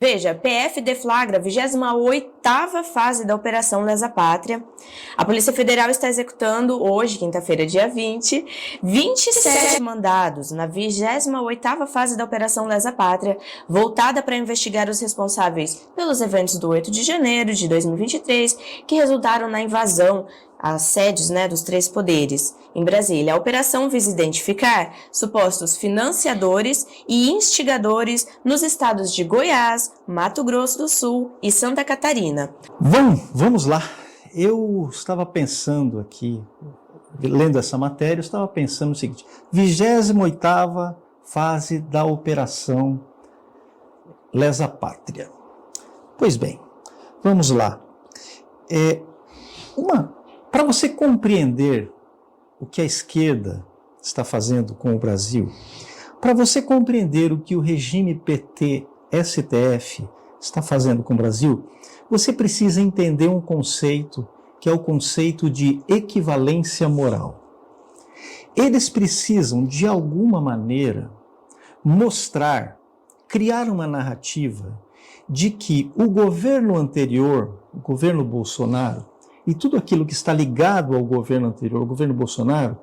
Veja, PF deflagra a 28ª fase da Operação Lesa Pátria. A Polícia Federal está executando hoje, quinta-feira, dia 20, 27 mandados na 28ª fase da Operação Lesa Pátria, voltada para investigar os responsáveis pelos eventos do 8 de janeiro de 2023, que resultaram na invasão às sedes, dos três poderes em Brasília. A operação visa identificar supostos financiadores e instigadores nos estados de Goiás, Mato Grosso do Sul e Santa Catarina. Vamos lá. Eu estava pensando aqui, lendo essa matéria, eu estava pensando o seguinte: 28ª fase da Operação Lesa Pátria. Pois bem, vamos lá. Para você compreender o que a esquerda está fazendo com o Brasil, para você compreender o que o regime PT-STF está fazendo com o Brasil, você precisa entender um conceito que é o conceito de equivalência moral. Eles precisam, de alguma maneira, criar uma narrativa de que o governo anterior, o governo Bolsonaro, e tudo aquilo que está ligado ao governo anterior, ao governo Bolsonaro,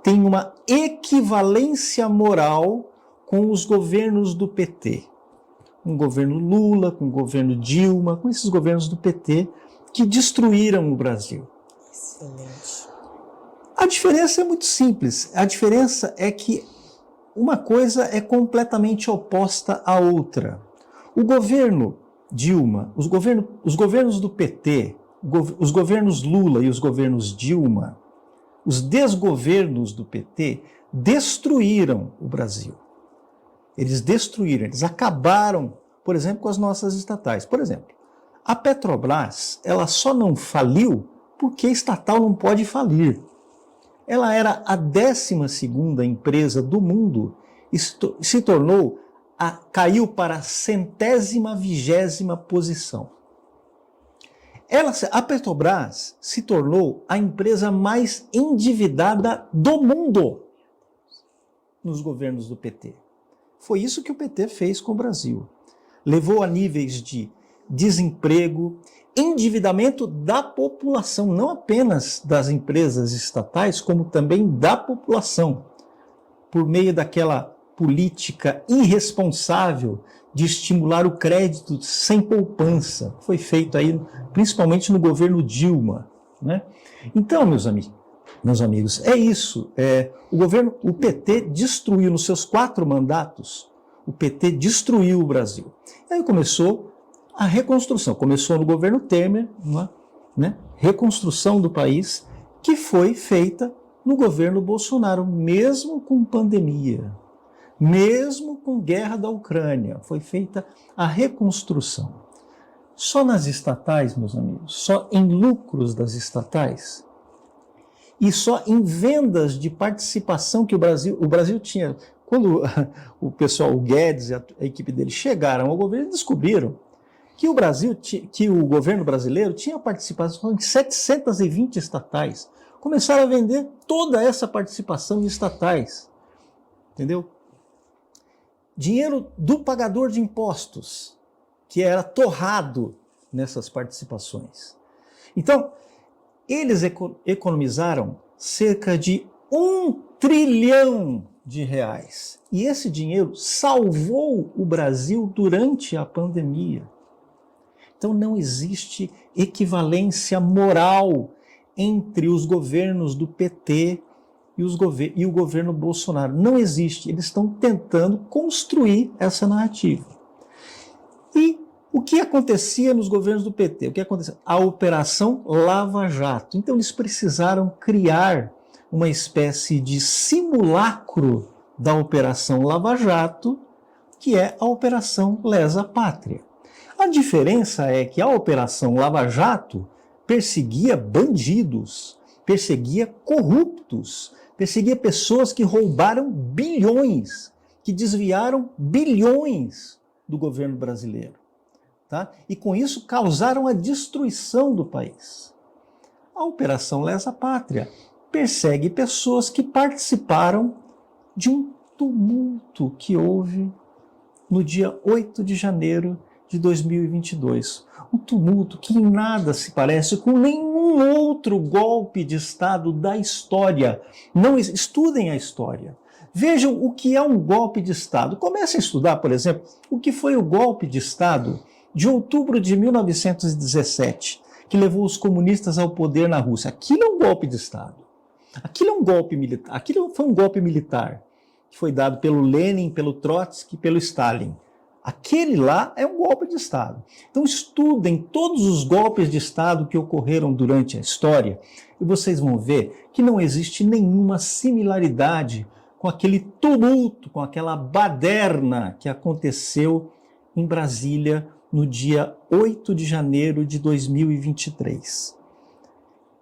tem uma equivalência moral com os governos do PT. Com o governo Lula, com o governo Dilma, com esses governos do PT que destruíram o Brasil. Excelente. A diferença é muito simples. A diferença é que uma coisa é completamente oposta à outra. O governo Dilma, os governos do PT, os governos Lula e os governos Dilma, os desgovernos do PT, destruíram o Brasil. Eles destruíram, eles acabaram, por exemplo, com as nossas estatais. Por exemplo, a Petrobras, ela só não faliu porque estatal não pode falir. Ela era a 12ª empresa do mundo e se tornou, caiu para a 120ª posição. A Petrobras se tornou a empresa mais endividada do mundo nos governos do PT. Foi isso que o PT fez com o Brasil. Levou a níveis de desemprego, endividamento da população, não apenas das empresas estatais, como também da população, por meio daquela política irresponsável de estimular o crédito sem poupança. Foi feito aí, principalmente no governo Dilma, né? Então, meus amigos, é isso. O PT destruiu, nos seus 4 mandatos, o PT destruiu o Brasil. E aí começou a reconstrução. Começou no governo Temer, né? Reconstrução do país, que foi feita no governo Bolsonaro, mesmo com pandemia. Mesmo com guerra da Ucrânia, foi feita a reconstrução. Só nas estatais, meus amigos, só em lucros das estatais e só em vendas de participação que o Brasil tinha. Quando o pessoal, o Guedes e a equipe dele chegaram ao governo, descobriram que o governo brasileiro tinha participação em 720 estatais. Começaram a vender toda essa participação em estatais, entendeu? Dinheiro do pagador de impostos, que era torrado nessas participações. Então, eles economizaram cerca de R$1 trilhão. E esse dinheiro salvou o Brasil durante a pandemia. Então, não existe equivalência moral entre os governos do PT e o governo Bolsonaro. Não existe. Eles estão tentando construir essa narrativa. E o que acontecia nos governos do PT? O que acontecia? A Operação Lava Jato. Então eles precisaram criar uma espécie de simulacro da Operação Lava Jato, que é a Operação Lesa Pátria. A diferença é que a Operação Lava Jato perseguia bandidos, perseguia corruptos, perseguia pessoas que roubaram bilhões, que desviaram bilhões do governo brasileiro. Tá? E com isso causaram a destruição do país. A Operação Lesa Pátria persegue pessoas que participaram de um tumulto que houve no dia 8 de janeiro de 2022. Um tumulto que em nada se parece com nenhum outro golpe de Estado da história. Não estudem a história. Vejam o que é um golpe de Estado. Comecem a estudar, por exemplo, o que foi o golpe de Estado de outubro de 1917, que levou os comunistas ao poder na Rússia. Aquilo é um golpe de Estado. Aquilo é um golpe militar. Aquilo foi um golpe militar que foi dado pelo Lenin, pelo Trotsky, pelo Stalin. Aquele lá é um golpe de Estado. Então estudem todos os golpes de Estado que ocorreram durante a história e vocês vão ver que não existe nenhuma similaridade com aquele tumulto, com aquela baderna que aconteceu em Brasília no dia 8 de janeiro de 2023.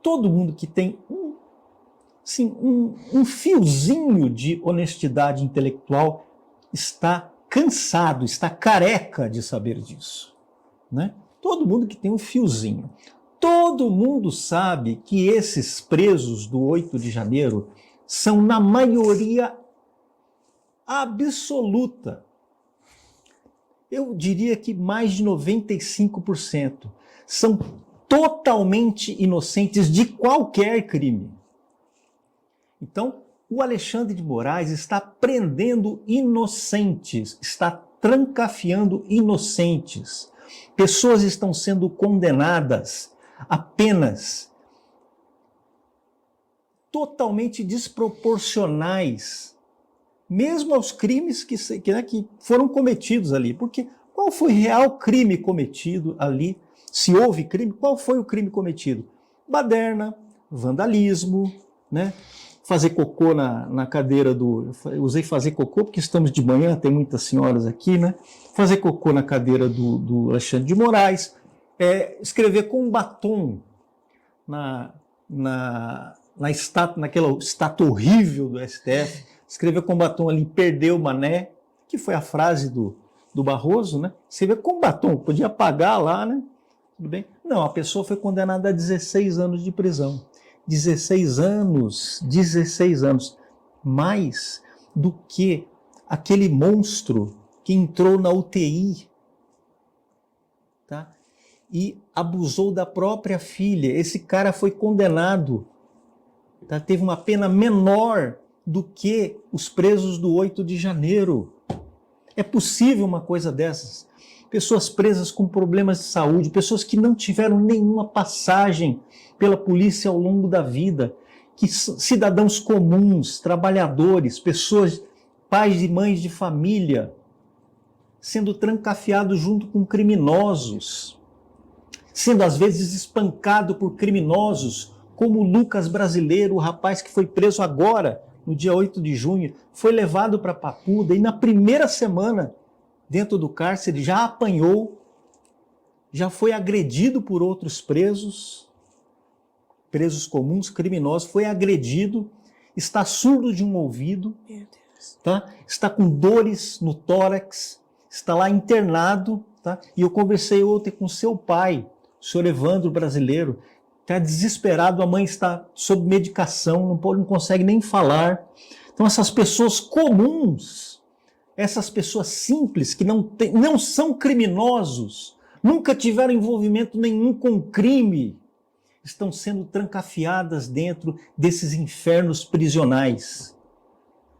Todo mundo que tem um fiozinho de honestidade intelectual está cansado, está careca de saber disso, né? Todo mundo que tem um fiozinho. Todo mundo sabe que esses presos do 8 de janeiro são, na maioria absoluta, eu diria que mais de 95%, são totalmente inocentes de qualquer crime. Então, o Alexandre de Moraes está prendendo inocentes, está trancafiando inocentes. Pessoas estão sendo condenadas a penas totalmente desproporcionais, mesmo aos crimes que foram cometidos ali. Porque qual foi o real crime cometido ali? Se houve crime, qual foi o crime cometido? Baderna, vandalismo, né? Fazer cocô na cadeira do... Eu usei fazer cocô porque estamos de manhã, tem muitas senhoras aqui, né? Fazer cocô na cadeira do Alexandre de Moraes, escrever com batom naquela estátua horrível do STF, escrever com batom ali, perdeu o mané, que foi a frase do Barroso, né? Escrever com batom, podia apagar lá, né? Tudo bem? Não, a pessoa foi condenada a 16 anos de prisão. 16 anos, mais do que aquele monstro que entrou na UTI, tá? E abusou da própria filha. Esse cara foi condenado, tá? Teve uma pena menor do que os presos do 8 de janeiro. É possível uma coisa dessas? Pessoas presas com problemas de saúde, pessoas que não tiveram nenhuma passagem pela polícia ao longo da vida, que cidadãos comuns, trabalhadores, pessoas, pais e mães de família, sendo trancafiados junto com criminosos, sendo às vezes espancado por criminosos, como o Lucas Brasileiro, o rapaz que foi preso agora, no dia 8 de junho, foi levado para Papuda e na primeira semana dentro do cárcere já apanhou, já foi agredido por outros presos comuns, criminosos, foi agredido, está surdo de um ouvido, tá? Está com dores no tórax, está lá internado, tá? E eu conversei ontem com seu pai, o senhor Evandro Brasileiro, está desesperado, a mãe está sob medicação, não consegue nem falar. Então essas pessoas comuns, essas pessoas simples, que não são criminosos, nunca tiveram envolvimento nenhum com crime, estão sendo trancafiadas dentro desses infernos prisionais.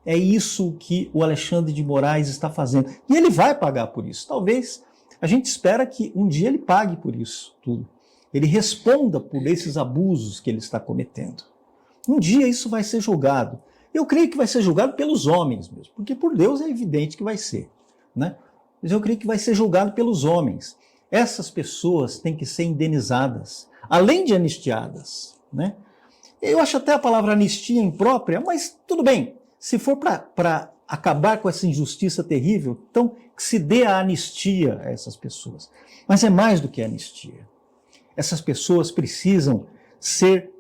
É isso que o Alexandre de Moraes está fazendo. E ele vai pagar por isso. Talvez, a gente espera que um dia ele pague por isso tudo. Ele responda por esses abusos que ele está cometendo. Um dia isso vai ser julgado. Eu creio que vai ser julgado pelos homens mesmo, porque por Deus é evidente que vai ser, né? Mas eu creio que vai ser julgado pelos homens. Essas pessoas têm que ser indenizadas, além de anistiadas, né? Eu acho até a palavra anistia imprópria, mas tudo bem. Se for para acabar com essa injustiça terrível, então que se dê a anistia a essas pessoas. Mas é mais do que anistia. Essas pessoas precisam ser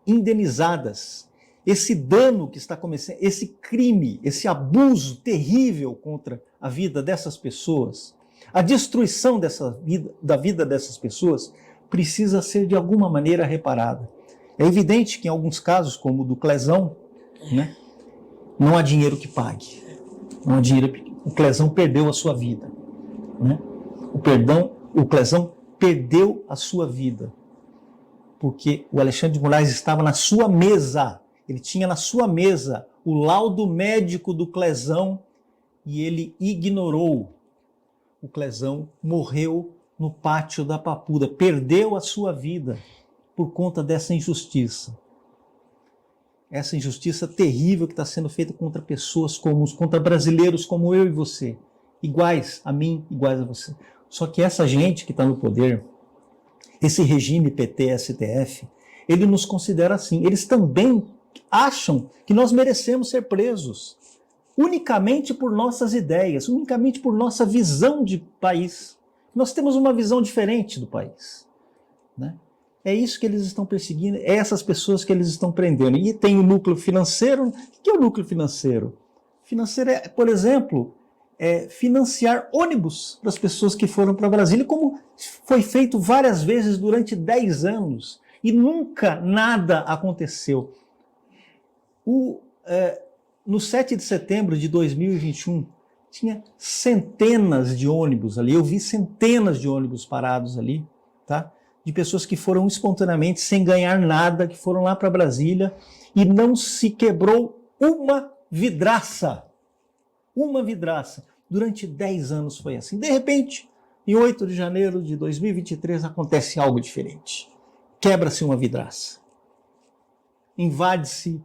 indenizadas. Esse dano que está começando, esse crime, esse abuso terrível contra a vida dessas pessoas, a destruição da vida dessas pessoas, precisa ser de alguma maneira reparada. É evidente que em alguns casos, como o do Clezão, né, não há dinheiro que pague. Não há dinheiro, o Clezão perdeu a sua vida, né? o Clezão perdeu a sua vida, porque o Alexandre de Moraes estava na sua mesa, ele tinha na sua mesa o laudo médico do Clezão e ele ignorou. O Clezão morreu no pátio da Papuda, perdeu a sua vida por conta dessa injustiça. Essa injustiça terrível que está sendo feita contra pessoas comuns, contra brasileiros como eu e você, iguais a mim, iguais a você. Só que essa gente que está no poder, esse regime PT-STF, ele nos considera assim. Eles também acham que nós merecemos ser presos, unicamente por nossas ideias, unicamente por nossa visão de país. Nós temos uma visão diferente do país, né? É isso que eles estão perseguindo, é essas pessoas que eles estão prendendo. E tem o núcleo financeiro. O que é o núcleo financeiro? Financeiro é, por exemplo, financiar ônibus para as pessoas que foram para Brasília, como foi feito várias vezes durante 10 anos, e nunca nada aconteceu. No 7 de setembro de 2021, tinha centenas de ônibus ali, eu vi centenas de ônibus parados ali, tá? De pessoas que foram espontaneamente, sem ganhar nada, que foram lá para Brasília e não se quebrou uma vidraça. Uma vidraça. Durante 10 anos foi assim. De repente, em 8 de janeiro de 2023, acontece algo diferente. Quebra-se uma vidraça. Invadem-se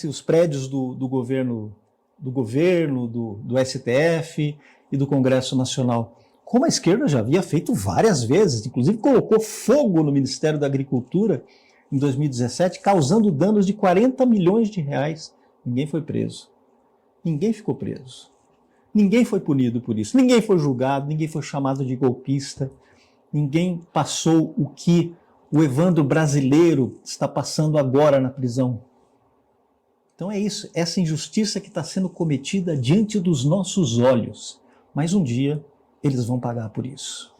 os prédios do governo, do STF e do Congresso Nacional. Como a esquerda já havia feito várias vezes, inclusive colocou fogo no Ministério da Agricultura em 2017, causando danos de 40 milhões de reais. Ninguém foi preso. Ninguém ficou preso. Ninguém foi punido por isso. Ninguém foi julgado, ninguém foi chamado de golpista. Ninguém passou o que o Evandro brasileiro está passando agora na prisão. Então é isso, essa injustiça que está sendo cometida diante dos nossos olhos. Mas um dia eles vão pagar por isso.